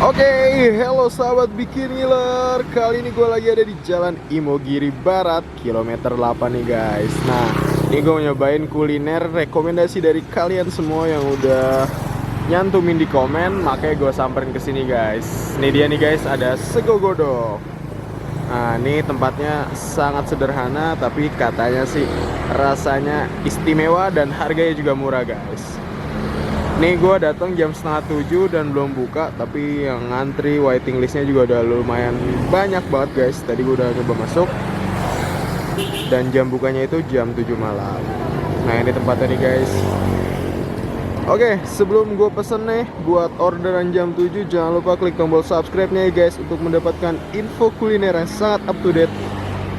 Oke, hello sahabat bikin ngiler. Kali ini gue lagi ada di Jalan Imogiri Barat, kilometer 8 nih guys. Nah, ini gue mau nyobain kuliner rekomendasi dari kalian semua yang udah nyantumin di komen, makanya gue samperin ke sini guys. Ini dia nih guys, ada sego godok. Nah, ini tempatnya sangat sederhana, tapi katanya sih rasanya istimewa dan harganya juga murah guys. Nih gue datang jam setengah 7 dan belum buka, tapi yang ngantri waiting listnya juga udah lumayan banyak banget guys. Tadi gue udah coba masuk dan jam bukanya itu jam 7 malam. Nah ini tempatnya nih guys. Oke, sebelum gue pesen nih buat orderan jam 7, jangan lupa klik tombol subscribe-nya ya guys, untuk mendapatkan info kuliner yang sangat up to date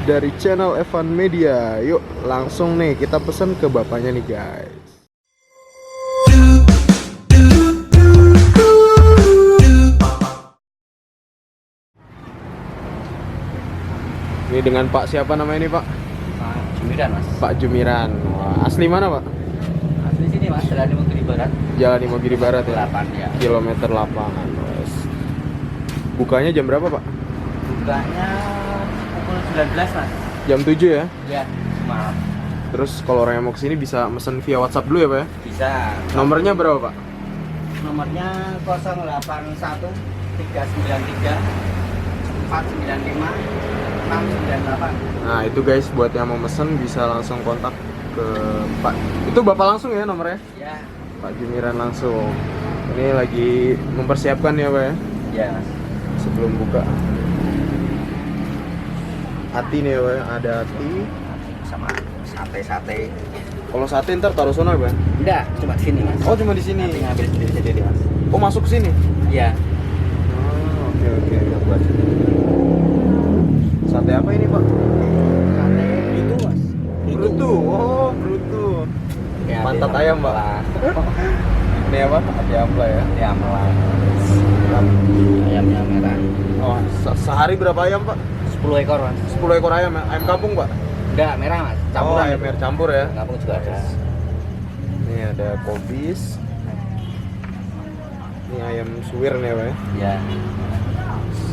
dari channel Evan Media. Yuk langsung nih kita pesen ke bapaknya nih guys. Ini dengan Pak siapa namanya ini Pak? Pak Jumiran mas. Pak Jumiran. Wah, asli mana Pak? Asli sini mas, Jalan Imogiri Barat. Jalan Imogiri Barat ya? 8 ya. Kilometer 8. Wes. Bukanya jam berapa Pak? Bukanya pukul 19 mas. Jam 7 ya? Ya, malam. Terus kalau orang yang mau kesini bisa mesen via WhatsApp dulu ya Pak ya? Bisa. Nomornya berapa Pak? Nomornya 081 393 495 698. Nah itu guys, buat yang mau mesen bisa langsung kontak ke Pak. Itu Bapak langsung ya nomornya? Ya. Pak Jumiran langsung. Ini lagi mempersiapkan ya Pak ya? Ya mas. Sebelum buka. Hati nih ya Pak ya? Ada hati. Sama sate-sate. Kalau sate ntar taruh sono ya Pak? Enggak, cuma di sini mas. Oh cuma di sini. Nanti ngambil sendiri mas. Oh masuk sini? Iya. Oh, oke. Buat Sate apa ini Pak? sate itu mas. Brutu. Oh brutu. Ya, Pantat di ayam Pak. Ampela. Ini apa? Hati ampla ya. Di Ampela. Ayamnya merah. Oh sehari berapa ayam Pak? 10 ekor mas. 10 ekor ayam ya? Ayam kampung Pak? Enggak, merah mas. Oh Campuran. ayam merah campur ya? Kampung juga ada. Ini ada kobis. Ini ayam suwir nih Pak ya? Ya.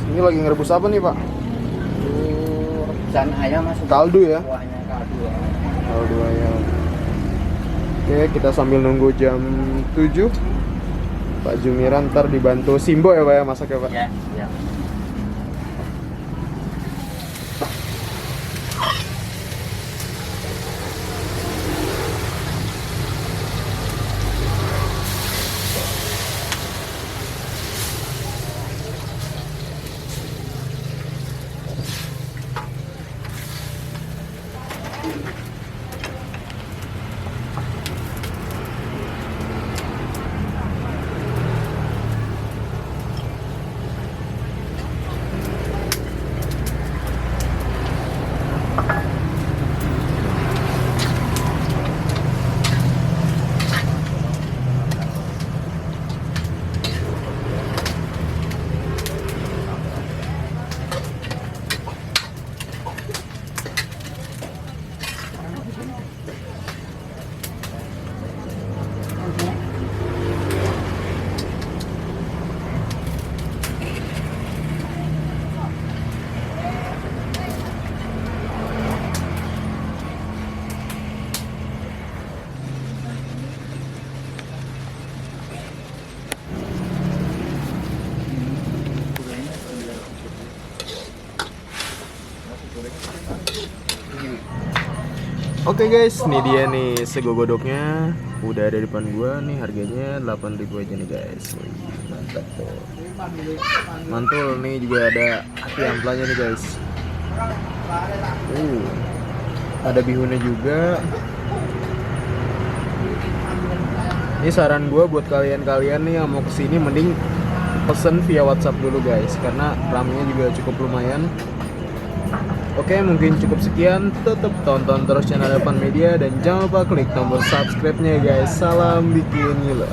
Ini lagi ngerebus apa nih Pak? Itu rebusan ayam mas. Kaldu ya? Kuahnya kaldu. Ya. Kaldu ayam. Oke, kita sambil nunggu jam 7. Pak Jumiran ntar dibantu Simbo ya Pak ya masak ya Pak? Ya, ya. Oke guys, ini dia nih sego godoknya. Udah ada di depan gua nih, harganya 8.000 aja nih guys. Wih, mantap tuh. Mantul nih, juga ada hati amplanya nih guys. Ada bihunnya juga. Ini saran gua buat kalian-kalian nih yang mau kesini, mending pesen via WhatsApp dulu guys, karena ramenya juga cukup lumayan. Oke, mungkin cukup sekian. Tetap tonton terus channel Evan Media dan jangan lupa klik tombol subscribe-nya guys. Salam bikin ngiler.